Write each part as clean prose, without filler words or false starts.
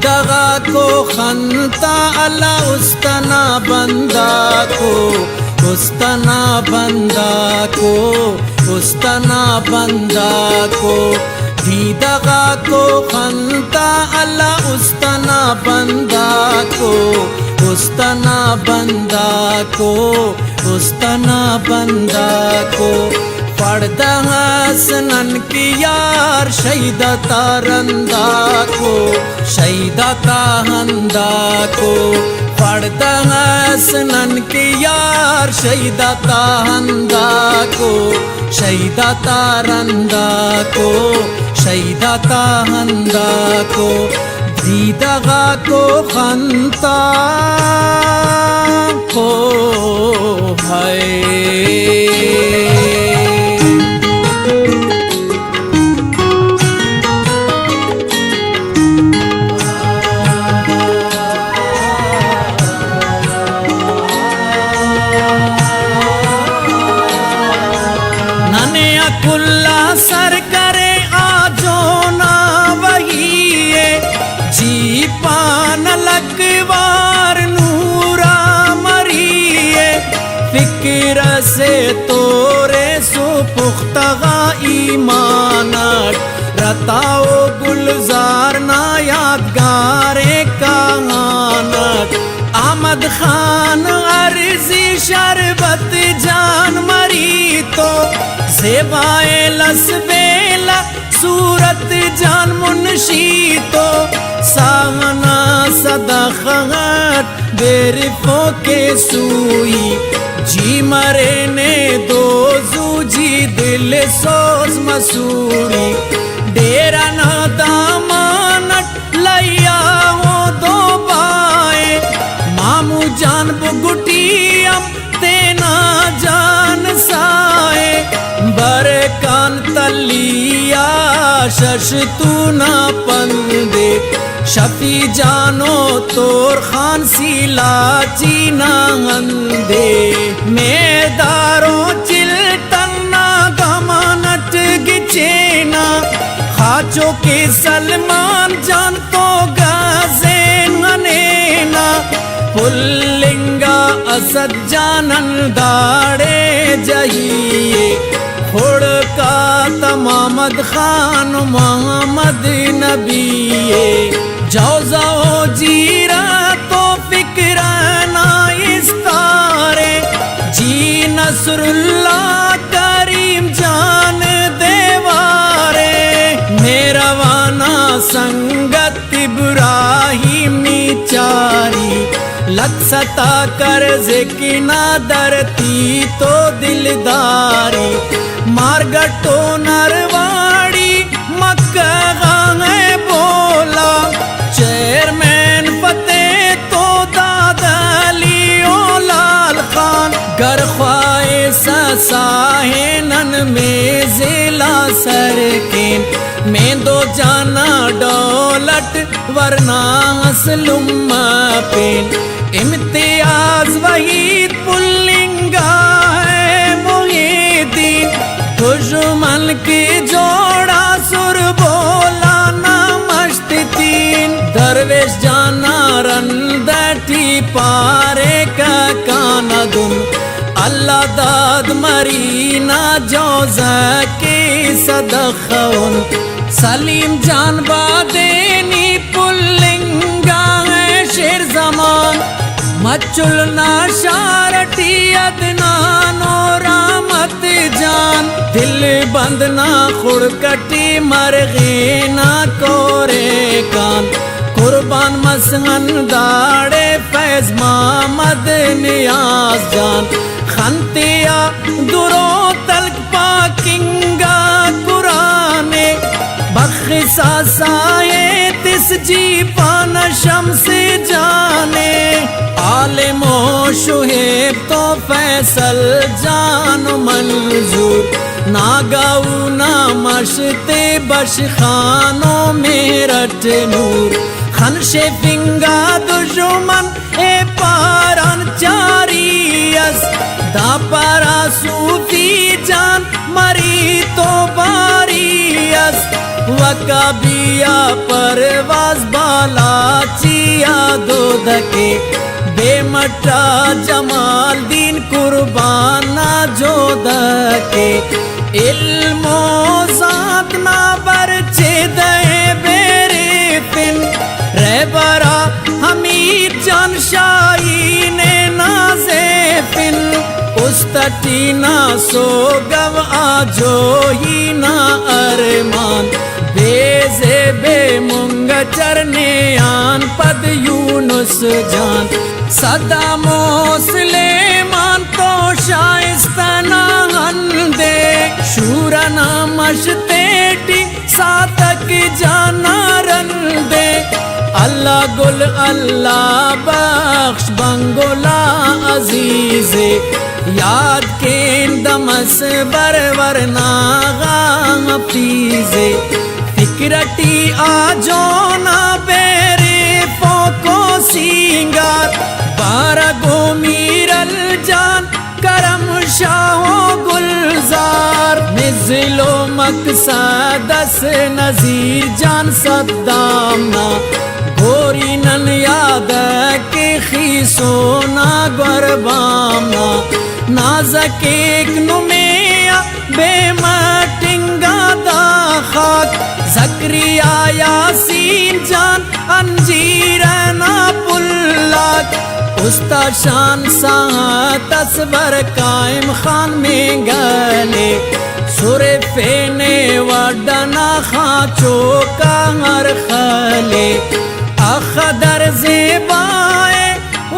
دیدگا کو خنتا اللہ استنا بندہ کو استنا بندہ کو استنا بندہ کو دیدگا کو خنتا اللہ استنا بندہ کو استنا بندہ کو استنا بندہ کو پردہ حسنن کی یار شہیدہ تارندہ کو شہیدہ تاہندہ کو پردہ حسنن کی یار شہیدہ تاہندہ کو شہیدہ تارندہ کو شہیدہ تاہندہ کو دیدگا کو خنتا کو ہے کلا سر کرے آجو نا وہی جی پان لکوار نورا مریے فکر سے تورے سو پختگا ایمانت رتاؤ گلزار نا یادگار کہانت احمد خان عرضی شربت جان مری تو زیبائے لسبیلا صورت جان منشی تو ساغنا صداقت بیرفوں کے سوئی جی مرے نے دو زو جی دل سوز مسوری ڈیرا نا دامانت لیا ہو دو بائے مامو جان بگٹیم تینا جان سائے برکان تلیا ششتونا پندے شفی جانو تور خان سیلا چینا ہندے میدارو چلتنا گمانت گچینا خاچو کے سلمان جان تو گازین غنینا پلنگا اسد جانن داڑے جہیے کھڑکا محمد خان محمد نبی جوزاؤ جیرا تو فکرانا استارے جی نصر اللہ کریم جان دیوارے میرا وانا سنگت ابراہیم نیچاری لت ستا کر ذکنا درتی تو دلداری مارگٹو نرواڑی مکہ غانے بولا چیئرمین فتح تو دادا لیو لال خان گرخواہ ساساہنن میں زیلا سرکین میں دو جانا ڈولٹ ورنہ اسلم پین امتیاز وحید پلنگا ہے محی دین دشمن کی جوڑا سر بولا نمشت تین درویش جانا رندٹی پارے کا کانا دن اللہ داد مرینا جوزہ کی صدقون سلیم جان بادینی پلنگا ہے شیر زمان مچلنا شارٹی ادنان و رحمت جان دل بندنا خڑکٹی مرغینا کورے کان قربان مسہن داڑے فیض محمد نیاز جان خنتیا درو تلک پاکنگا قرآنے بخصا سائے تس جی پانا شمس جانے عالم و شہیب تو فیصل جان منظور ناگاؤ نامشت بش خانوں میرٹ نور خنش فنگا دشمن اے پاران چاریس دا پارا صوفی جان مری تو باریس بکا بیا پرواز بالا چیا دو دھکے بے مٹا جمال دین قربانا جو دھکے علم و ذات نا برچے دے بیرے پن رہبرا حمید جان شاہی نے نازے پن استٹینا سوگو آجوئی نا ارمان بیزے بے منگ چرنیان پد یونس جان صدام و سلیمان تو شائستنا ہندے شورنا مشتیٹی ساتک جانا رندے اللہ گل اللہ بخش بنگولا عزیزے یاد کین دمس برور ناغا حفیظے فکرٹی آجونا بیرے فوکو سینگار بارگو میرل جان کرم شاہ گلزار نزل و مقصد اس نظیر جان صدامنا گوری نن یاد کے خیسونا گربامنا نازک ایک نمیا بے مٹنگا دا خاک زکریا یاسین جان انجیرنا پلاک استا شان ساں تصبر قائم خان میں گلے سور فینے وڈنا خان چوکا ہر خلے اخدر زیبائے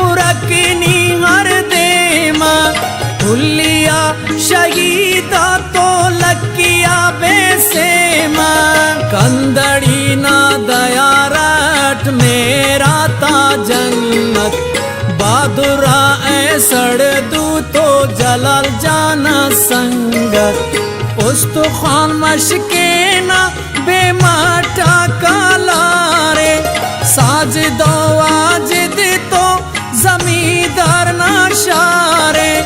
ارکنی ہر دیما کلیا شہیدہ تو لکیا بے سیما کندڑی نا دیا رٹ میرا تا جنت بادرا اے سڑ دو تو جلال جانا سنگت استخوان مشکینا بے ماٹا کالارے ساجد و واجد تو زمیندار ناشارے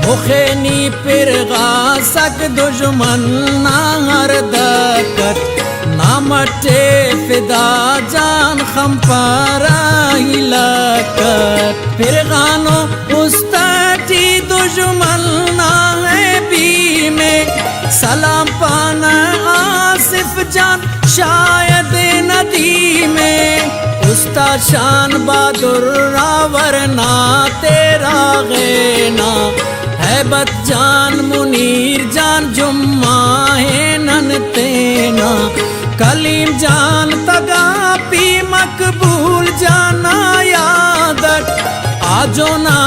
بخینی پرغا سک دشمن نار دکت نامٹے فدا جان خم پارا ہلاکت پرغانو استاٹی دشمن نائے بی میں سلام پانا آصف جان شاید ندی میں استا شان بادر راورنا تیرا غینا حیبت جان منیر جان جمعہ نن تینا کلیم جان تگا پی مقبول جانا یادت آجو نا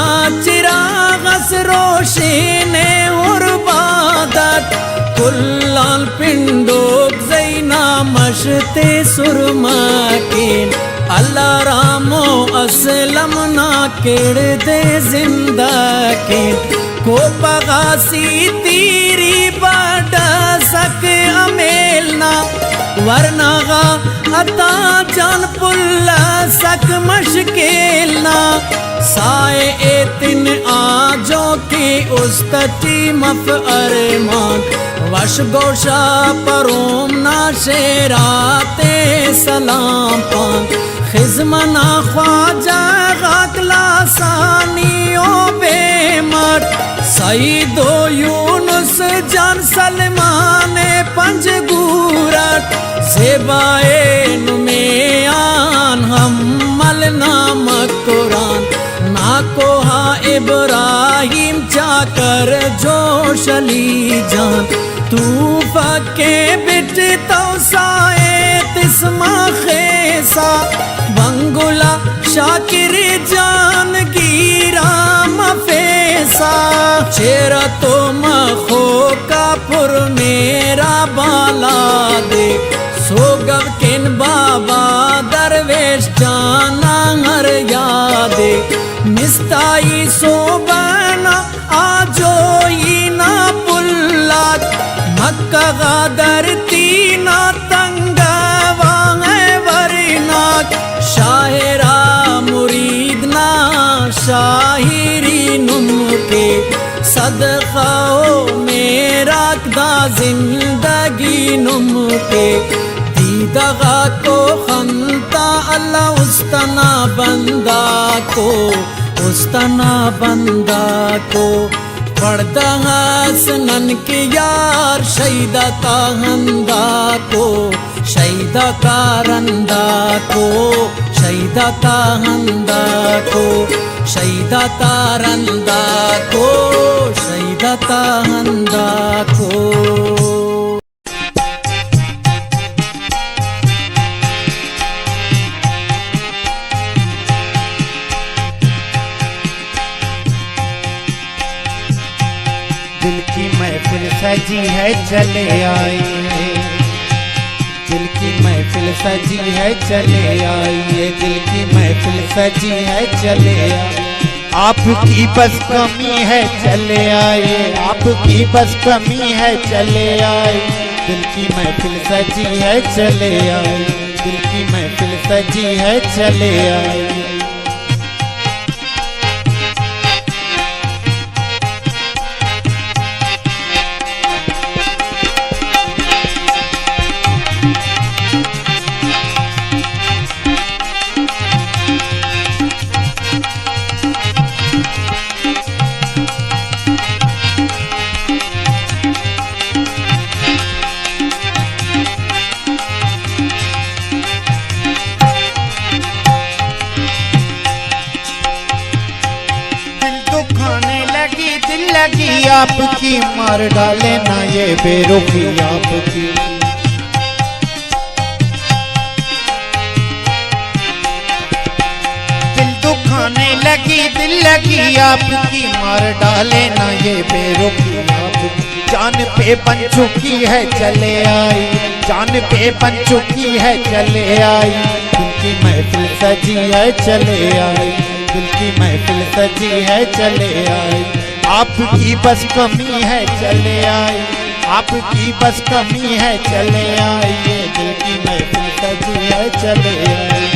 چراغس روشین عربادت کلال پنڈوک زینا مشتے سرمکین اللہ رامو اسلم نا کڑ دے زندہ کین کو پغاسی تیری بڑا سک امیلنا ورنغا عطا جان پل سک مشکلنا سائے ایتن آجو کی استتی مف ارمان وش گوشا پروم نا شیرات سلام پان خزمنا خواجہ غاکلا ثانیو بے مٹ سعید و یونس جان سلمان پنج گورٹ زیبائے نمیان ہم ملنام قرآن نا کوہا ابراہیم چا کر جوش علی جان تو پکے بٹ توسائے تسمہ خیسا بنگلا شاکر جان گیرا مفیسا چیرا تو مخو کا پر میرا بالا دے سوگو کن بابا درویش جانا ہر یادے مستائی صوبانا آجوئی نا پلات مکہ غادر تینا تنگا وانگے ورناک شاہرہ مریدنا شاہری نم کے صدقہ میرا دا زندگی نم کے دغا کو خنتا اللہ استنا بندہ کو استنا بندہ کو پردہ سنن کے یار شہیدہ تاہندہ کو شہیدہ کارندہ کو شہیدہ تاہندہ کو شہیدہ تارندہ کو شہیدہ تاہندہ کو دل کی محفل سجی ہے چلے آئیے دل کی محفل سجی ہے چلے آئیے دل کی محفل سجی ہے چلے آئیے آپ کی بس کمی ہے چلے آئیے آپ کی بس کمی ہے چلے آئیے دل کی محفل سجی ہے چلے آئیے دل کی محفل سجی ہے چلے آئیے لگی آپ کی مار ڈالے نہ یہ بے رخی آپ کی دل دکھانے لگی دل لگی آپ کی مار ڈالے نہ یہ بے رخی آپ کی جان پہ بن چکی ہے چلے آئی جان پہ بن چکی ہے چلے آئی دل کی محفل سجی ہے چلے آئی دل کی محفل سجی ہے چلے آئی آپ کی بس کمی ہے چلے آئی آپ کی بس کمی ہے چلے آئی دل کی محفل سجی ہے چلے آئی